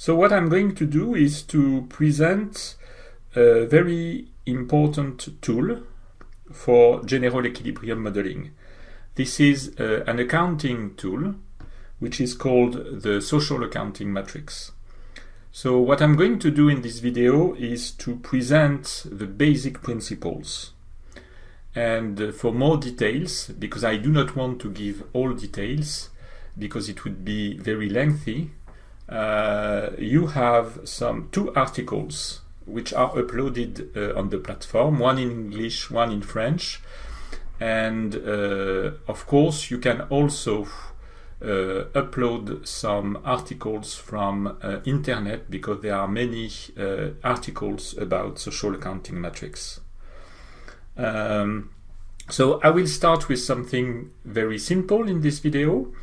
So what I'm going to do is to present a very important tool for general equilibrium modeling. This is an accounting tool which is called the social accounting matrix. So what I'm going to do in this video is to present the basic principles. And for more details, because I do not want to give all details, because it would be very lengthy, you have two articles which are uploaded on the platform, one in English, one in French. And of course, you can also upload some articles from internet, because there are many articles about social accounting matrix. So I will start with something very simple in this video.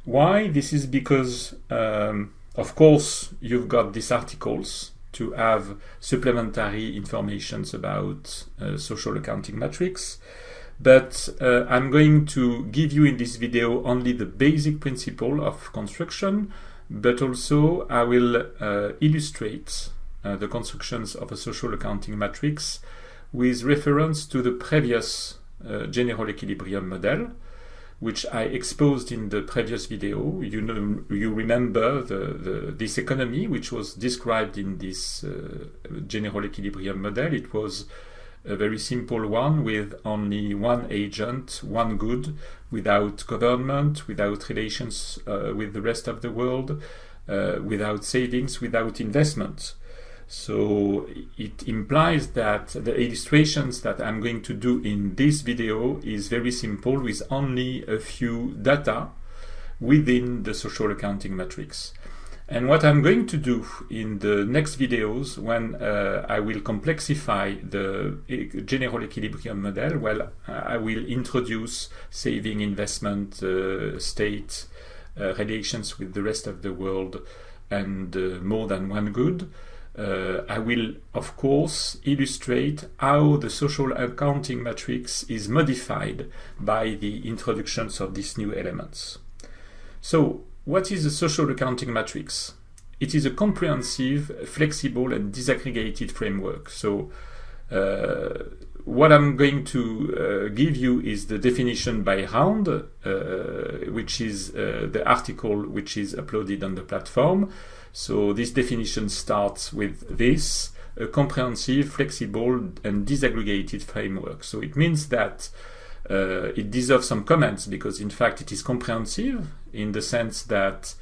Why? This is because, of course, you've got these articles to have supplementary informations about social accounting matrix. But I'm going to give you in this video only the basic principle of construction, but also I will illustrate the constructions of a social accounting matrix with reference to the previous general equilibrium model, which I exposed in the previous video. You remember this economy which was described in this general equilibrium model. It was a very simple one with only one agent, one good, without government, without relations with the rest of the world, without savings, without investment. So it implies that the illustrations that I'm going to do in this video is very simple, with only a few data within the social accounting matrix. And what I'm going to do in the next videos, when I will complexify the general equilibrium model, well, I will introduce saving, investment, state, relations with the rest of the world, and more than one good. I will, of course, illustrate how the social accounting matrix is modified by the introductions of these new elements. So, what is a social accounting matrix? It is a comprehensive, flexible, and disaggregated framework. So, what I'm going to give you is the definition by Round, which is the article which is uploaded on the platform. So this definition starts with this: a comprehensive, flexible, and disaggregated framework. So it means that it deserves some comments, because in fact it is comprehensive in the sense that,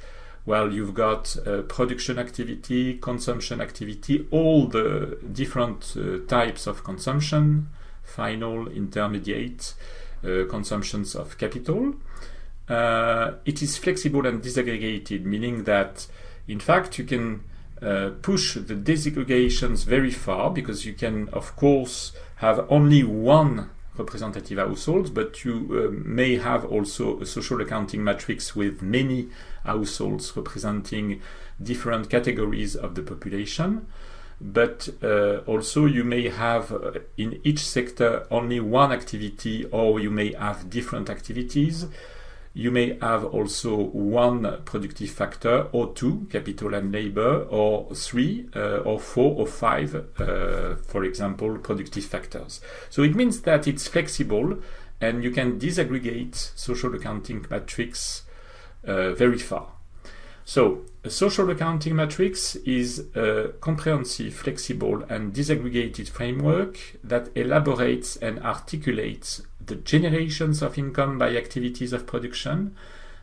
well, you've got production activity, consumption activity, all the different types of consumption, final, intermediate, consumptions of capital. It is flexible and disaggregated, meaning that in fact you can push the disaggregations very far, because you can, of course, have only one representative household, but you may have also a social accounting matrix with many households representing different categories of the population. But also you may have in each sector only one activity, or you may have different activities. You may have also one productive factor, or two, capital and labor, or three, or four, or five, for example, productive factors. So it means that it's flexible, and you can disaggregate social accounting matrix very far. So a social accounting matrix is a comprehensive, flexible, and disaggregated framework that elaborates and articulates the generations of income by activities of production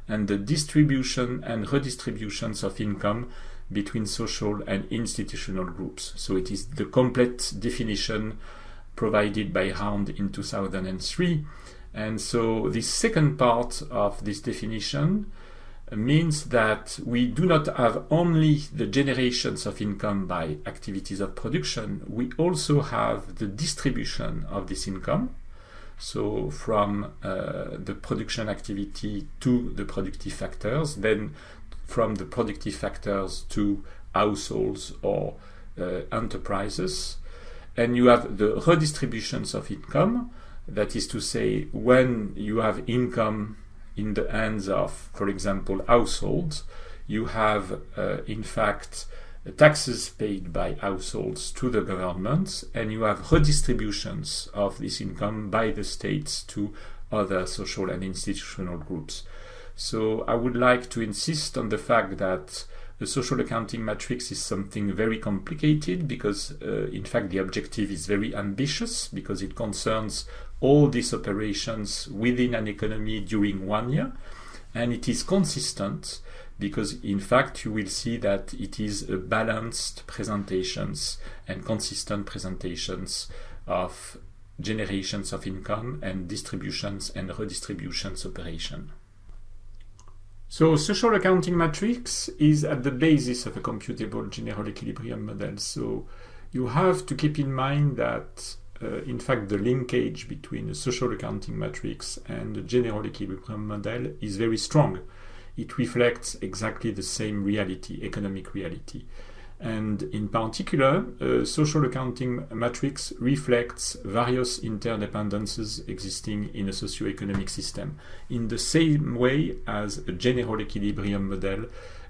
and the distribution and redistributions of income between social and institutional groups. So it is the complete definition provided by Round in 2003. And so the second part of this definition means that we do not have only the generations of income by activities of production, we also have the distribution of this income. So from the production activity to the productive factors, then from the productive factors to households or enterprises. And you have the redistributions of income, that is to say, when you have income in the hands of, for example, households, you have, in fact, taxes paid by households to the government, and you have redistributions of this income by the states to other social and institutional groups. So I would like to insist on the fact that the social accounting matrix is something very complicated because, in fact, the objective is very ambitious because it concerns all these operations within an economy during 1 year, and it is consistent because, in fact, you will see that it is a balanced presentations and consistent presentations of generations of income and distributions and redistributions operation. So social accounting matrix is at the basis of a computable general equilibrium model. So you have to keep in mind that in fact the linkage between a social accounting matrix and the general equilibrium model is very strong. It reflects exactly the same reality, economic reality. And in particular, social accounting matrix reflects various interdependencies existing in a socio-economic system in the same way as a general equilibrium model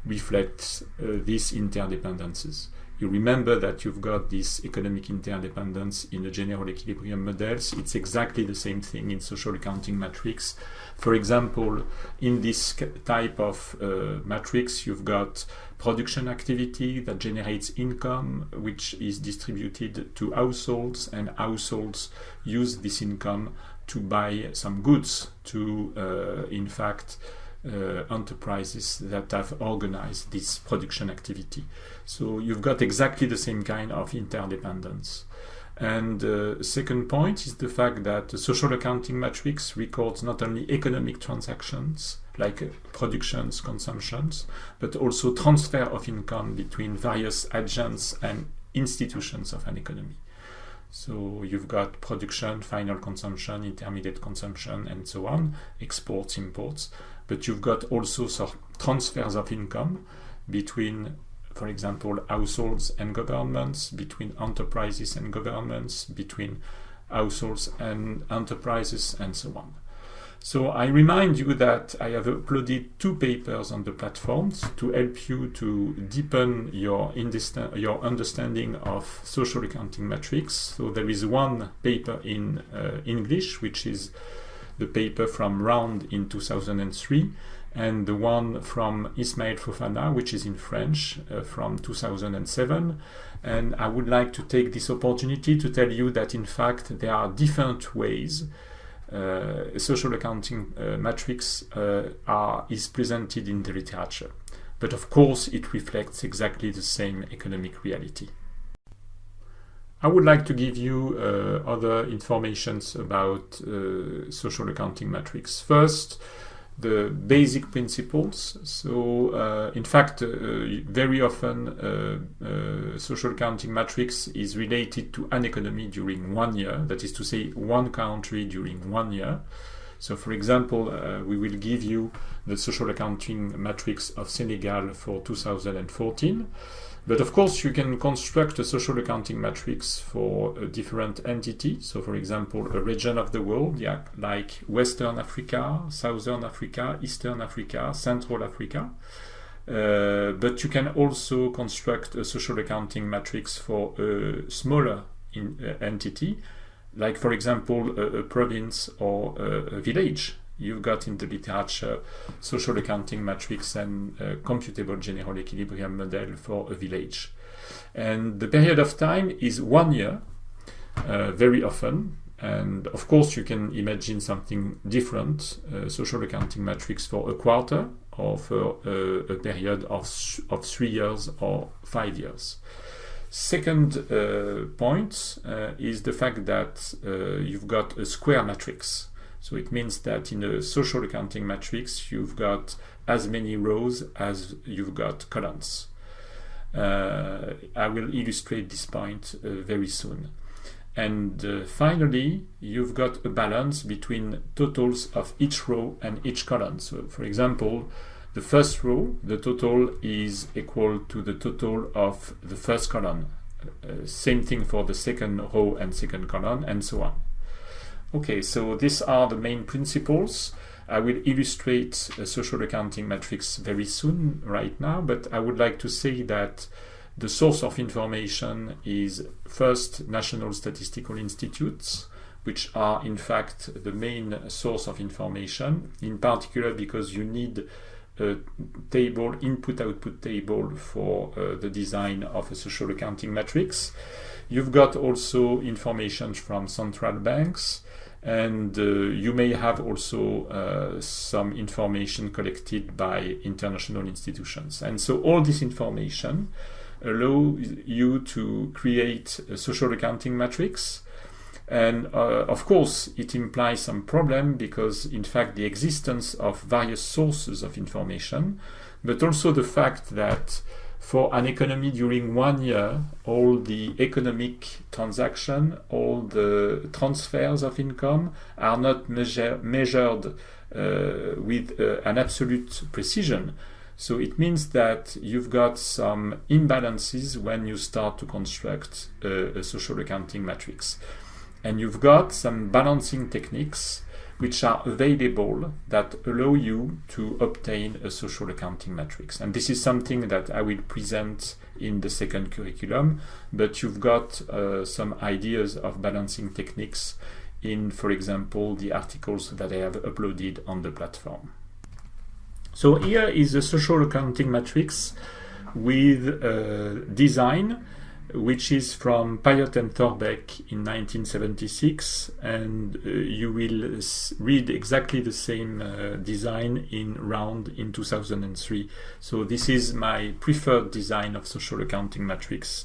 reflects these interdependencies. You remember that you've got this economic interdependence in the general equilibrium models. It's exactly the same thing in social accounting matrix. For example, in this type of matrix, you've got production activity that generates income, which is distributed to households, and households use this income to buy some goods to, in fact, enterprises that have organized this production activity. So you've got exactly the same kind of interdependence. And second point is the fact that the social accounting matrix records not only economic transactions like productions, consumptions, but also transfer of income between various agents and institutions of an economy. So you've got production, final consumption, intermediate consumption, and so on, exports, imports, but you've got also some transfers of income between, for example, households and governments, between enterprises and governments, between households and enterprises, and so on. So I remind you that I have uploaded 2 papers on the platforms to help you to deepen your understanding of social accounting matrix. So there is one paper in English, which is the paper from Round in 2003, and the one from Ismaël Fofana, which is in French, from 2007. And I would like to take this opportunity to tell you that in fact there are different ways social accounting matrix is presented in the literature. But of course it reflects exactly the same economic reality. I would like to give you other informations about social accounting matrix. First, the basic principles. So, in fact, very often social accounting matrix is related to an economy during 1 year, that is to say, one country during 1 year. So, for example, we will give you the social accounting matrix of Senegal for 2014. But of course, you can construct a social accounting matrix for a different entity. So, for example, a region of the world, like Western Africa, Southern Africa, Eastern Africa, Central Africa. But you can also construct a social accounting matrix for a smaller entity, like, for example, a province or a village. You've got in the literature social accounting matrix and computable general equilibrium model for a village. And the period of time is 1 year, very often. And of course, you can imagine something different, social accounting matrix for a quarter or for a period of 3 years or 5 years. Second point is the fact that you've got a square matrix. So it means that in a social accounting matrix, you've got as many rows as you've got columns. I will illustrate this point very soon. And finally, you've got a balance between totals of each row and each column. So, for example, the first row, the total is equal to the total of the first column. Same thing for the second row and second column, and so on. Okay, so these are the main principles. I will illustrate a social accounting matrix very soon right now, but I would like to say that the source of information is first national statistical institutes, which are in fact the main source of information, in particular because you need a table, input-output table for the design of a social accounting matrix. You've got also information from central banks, and you may have also some information collected by international institutions. And so all this information allows you to create a social accounting matrix. And of course, it implies some problem because, in fact, the existence of various sources of information, but also the fact that for an economy during 1 year, all the economic transaction, all the transfers of income are not measured with an absolute precision. So it means that you've got some imbalances when you start to construct a social accounting matrix. And you've got some balancing techniques which are available that allow you to obtain a social accounting matrix. And this is something that I will present in the second curriculum, but you've got some ideas of balancing techniques in, for example, the articles that I have uploaded on the platform. So here is a social accounting matrix with design, which is from Payot and Thorbecke in 1976, and you will read exactly the same design in Round in 2003. So this is my preferred design of social accounting matrix.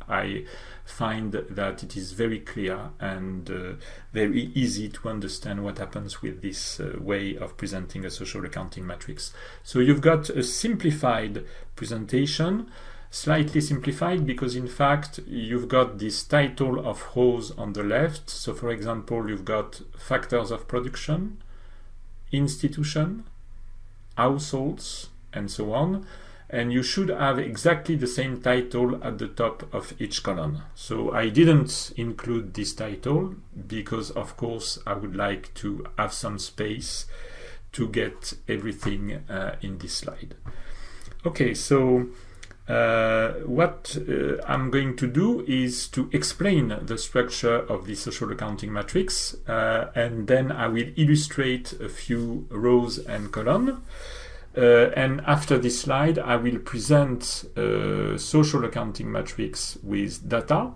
I find that it is very clear and very easy to understand what happens with this way of presenting a social accounting matrix. So you've got a simplified presentation, slightly simplified because in fact you've got this title of rows on the left. So for example, you've got factors of production, institution, households, and so on. And you should have exactly the same title at the top of each column. So I didn't include this title because of course I would like to have some space to get everything in this slide. Okay, so what I'm going to do is to explain the structure of the social accounting matrix, and then I will illustrate a few rows and columns. And after this slide, I will present a social accounting matrix with data,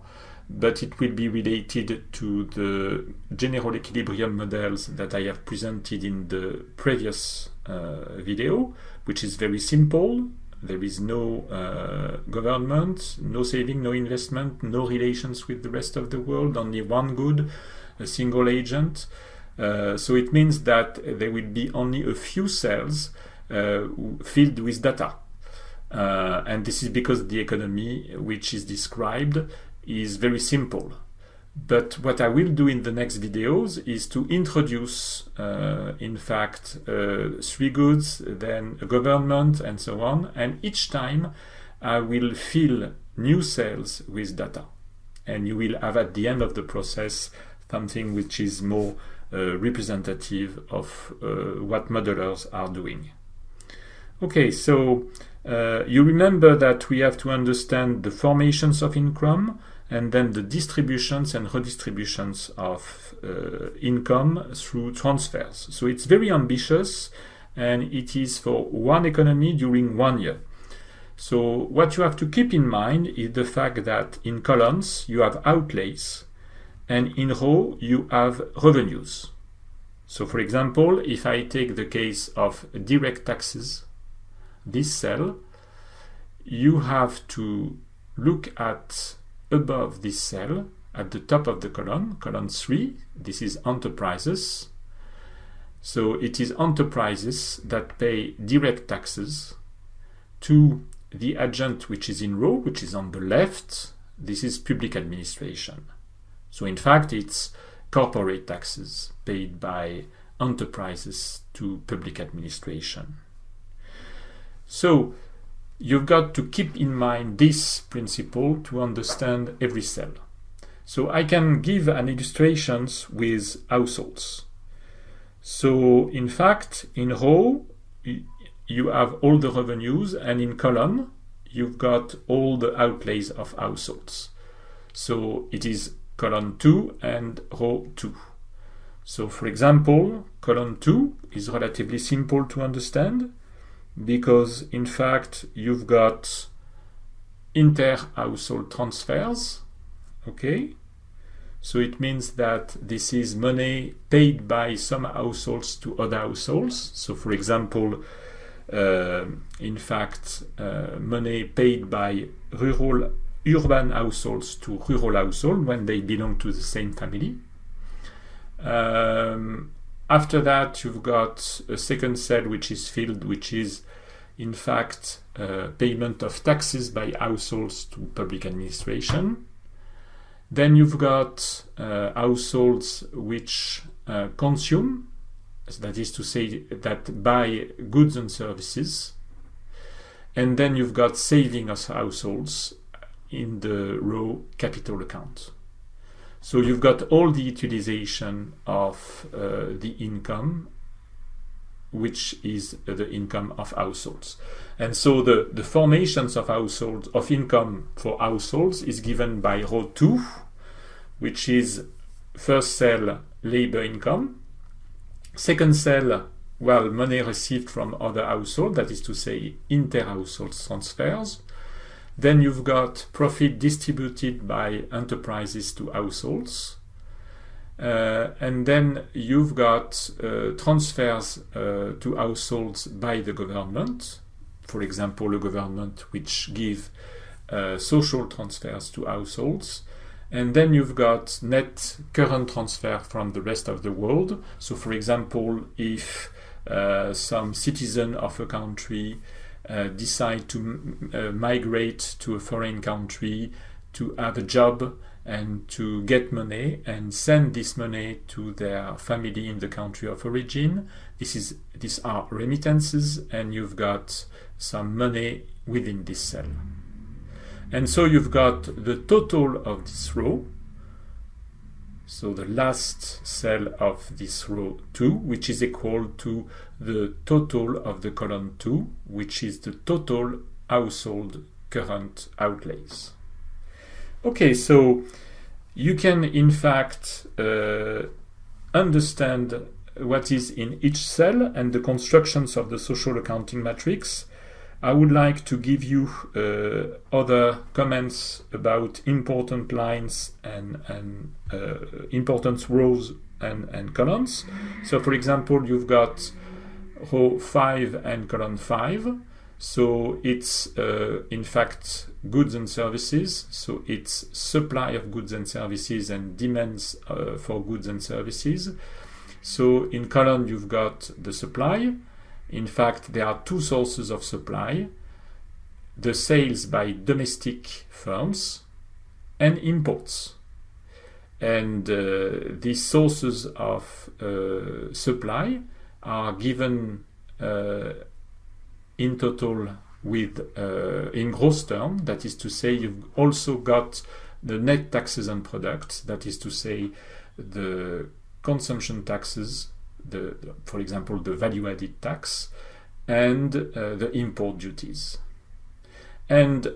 but it will be related to the general equilibrium models that I have presented in the previous video, which is very simple. There is no government, no saving, no investment, no relations with the rest of the world, only one good, a single agent. So it means that there will be only a few cells filled with data. And this is because the economy which is described is very simple. But what I will do in the next videos is to introduce, in fact, 3 goods, then a government, and so on. And each time I will fill new cells with data. And you will have at the end of the process something which is more representative of what modelers are doing. Okay, so you remember that we have to understand the formations of income, and then the distributions and redistributions of income through transfers. So it's very ambitious, and it is for one economy during 1 year. So what you have to keep in mind is the fact that in columns you have outlays, and in row you have revenues. So for example, if I take the case of direct taxes, this cell, you have to look at above this cell at the top of the column 3, this is enterprises. So it is enterprises that pay direct taxes to the agent which is in row, which is on the left. This is public administration. So in fact, it's corporate taxes paid by enterprises to public administration. So you've got to keep in mind this principle to understand every cell. So I can give an illustrations with households. So in fact, in row, you have all the revenues, and in column, you've got all the outlays of households. So it is column 2 and row 2. So for example, column 2 is relatively simple to understand because in fact you've got inter-household transfers, okay? So it means that this is money paid by some households to other households. So for example, in fact, money paid by urban households to rural households when they belong to the same family. After that, you've got a second cell which is filled, which is in fact payment of taxes by households to public administration. Then you've got households which consume, that is to say that buy goods and services. And then you've got saving of households in the row capital account. So you've got all the utilization of the income, which is the income of households. And so the formations of households, of income for households is given by row 2, which is first cell labor income, second cell, well, money received from other households, that is to say inter-household transfers. Then you've got profit distributed by enterprises to households. And then you've got transfers to households by the government. For example, a government which give social transfers to households. And then you've got net current transfer from the rest of the world. So for example, if some citizen of a country decide to migrate to a foreign country to have a job and to get money and send this money to their family in the country of origin, these are remittances, and you've got some money within this cell. And so you've got the total of this row, so the last cell of this row 2, which is equal to the total of the column 2, which is the total household current outlays. Okay, so you can in fact understand what is in each cell and the constructions of the social accounting matrix. I would like to give you other comments about important lines and important rows and columns. So for example, you've got row 5 and column 5. So it's in fact goods and services. So it's supply of goods and services and demands for goods and services. So in column you've got the supply. In fact, there are two sources of supply: the sales by domestic firms and imports. And these sources of supply are given in total with in gross term, that is to say you've also got the net taxes on products, that is to say the consumption taxes, for example the value-added tax, and the import duties. And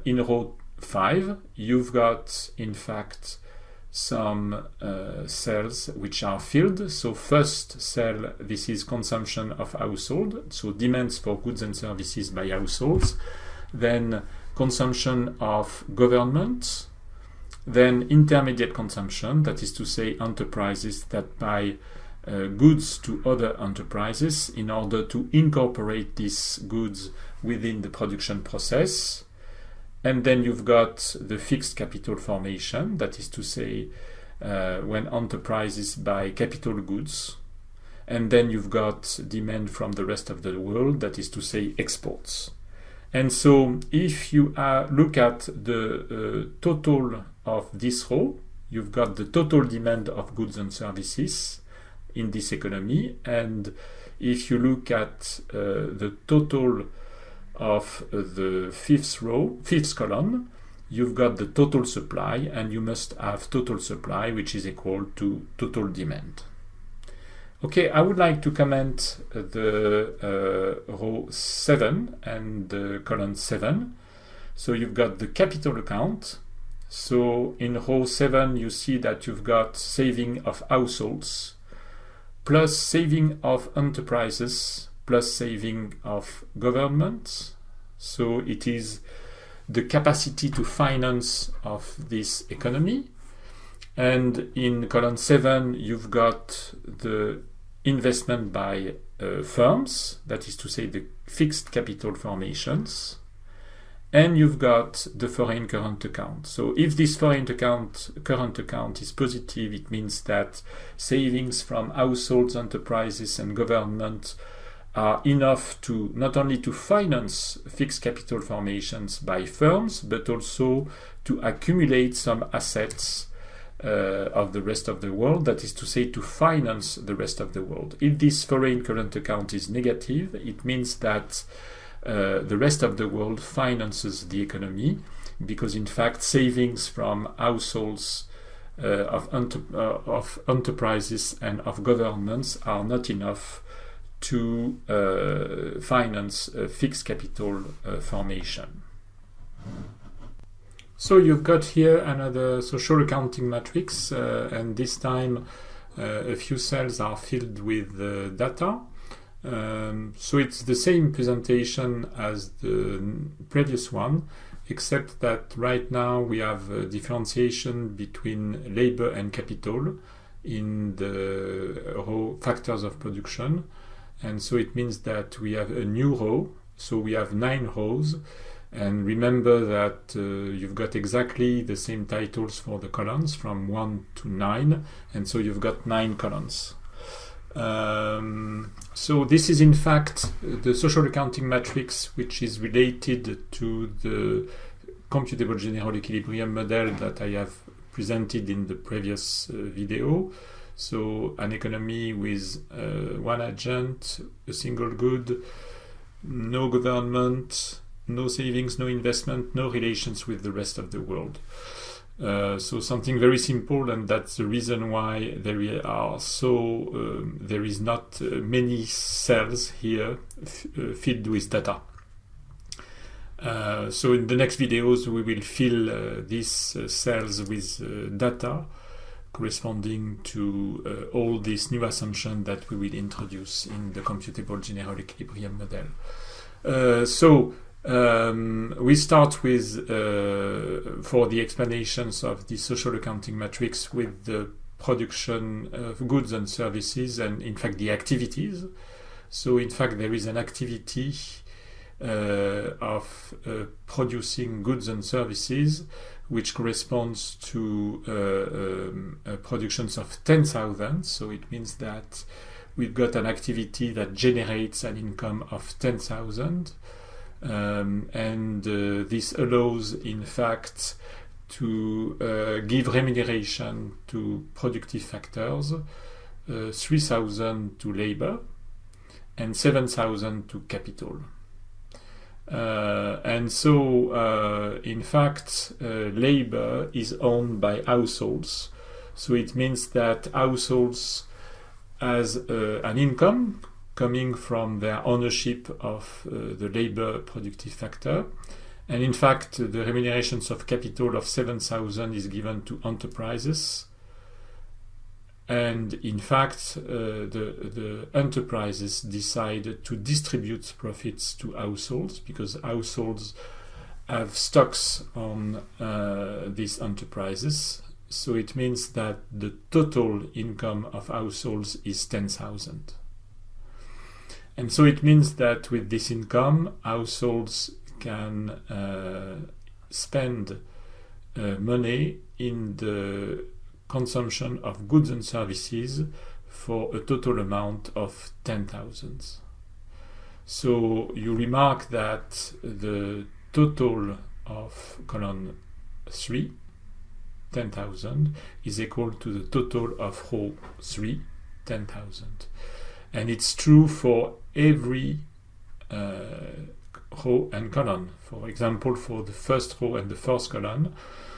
in row 5 you've got in fact some cells which are filled. So first cell, this is consumption of household, so demands for goods and services by households, then consumption of government, then intermediate consumption, that is to say enterprises that buy goods to other enterprises in order to incorporate these goods within the production process. And then you've got the fixed capital formation, that is to say when enterprises buy capital goods. And then you've got demand from the rest of the world, that is to say exports. And so if you look at the total of this row, you've got the total demand of goods and services in this economy. And if you look at the total of the fifth column, you've got the total supply, and you must have total supply which is equal to total demand. Okay, I would like to comment the row 7 and the column 7. So you've got the capital account. So in row 7, you see that you've got saving of households, plus saving of enterprises, plus saving of governments. So it is the capacity to finance of this economy. And in column 7, you've got the investment by firms, that is to say the fixed capital formations. And you've got the foreign current account. So if this foreign current account is positive, it means that savings from households, enterprises, and government are enough to not only to finance fixed capital formations by firms, but also to accumulate some assets of the rest of the world, that is to say to finance the rest of the world. If this foreign current account is negative, it means that the rest of the world finances the economy, because in fact savings from households, of enterprises and of governments are not enough to finance fixed capital formation. So you've got here another social accounting matrix, and this time a few cells are filled with data. So it's the same presentation as the previous one, except that right now we have a differentiation between labor and capital in the row factors of production. And so it means that we have a new row, so we have 9 rows. And remember that you've got exactly the same titles for the columns from 1 to 9, and so you've got 9 columns. So this is in fact the social accounting matrix, which is related to the computable general equilibrium model that I have presented in the previous video. So an economy with one agent, a single good, no government, no savings, no investment, no relations with the rest of the world. So something very simple, and that's the reason why there is not many cells here filled with data. So in the next videos we will fill these cells with data corresponding to all these new assumptions that we will introduce in the computable general equilibrium model. We start with, for the explanations of the social accounting matrix, with the production of goods and services, and in fact the activities. So in fact there is an activity of producing goods and services which corresponds to productions of 10,000. So it means that we've got an activity that generates an income of 10,000. This allows, in fact, to give remuneration to productive factors, 3,000 to labor, and 7,000 to capital. In fact, labor is owned by households. So it means that households has an income coming from their ownership of the labor productive factor. And in fact, the remunerations of capital of 7,000 is given to enterprises. And in fact, the enterprises decided to distribute profits to households, because households have stocks on these enterprises. So it means that the total income of households is 10,000. And so it means that with this income, households can spend money in the consumption of goods and services for a total amount of 10,000. So you remark that the total of column 3, 10,000, is equal to the total of row 3, 10,000. And it's true for every row and column. For example, for the first row and the first column,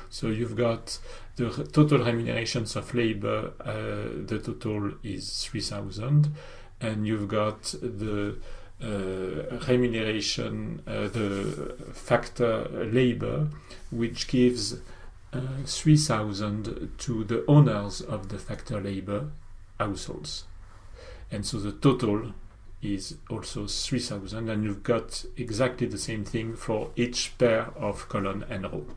so you've got the total remunerations of labor, the total is 3,000, and you've got the remuneration, the factor labor, which gives 3,000 to the owners of the factor labor households. And so the total is also 3,000, and you've got exactly the same thing for each pair of column and row.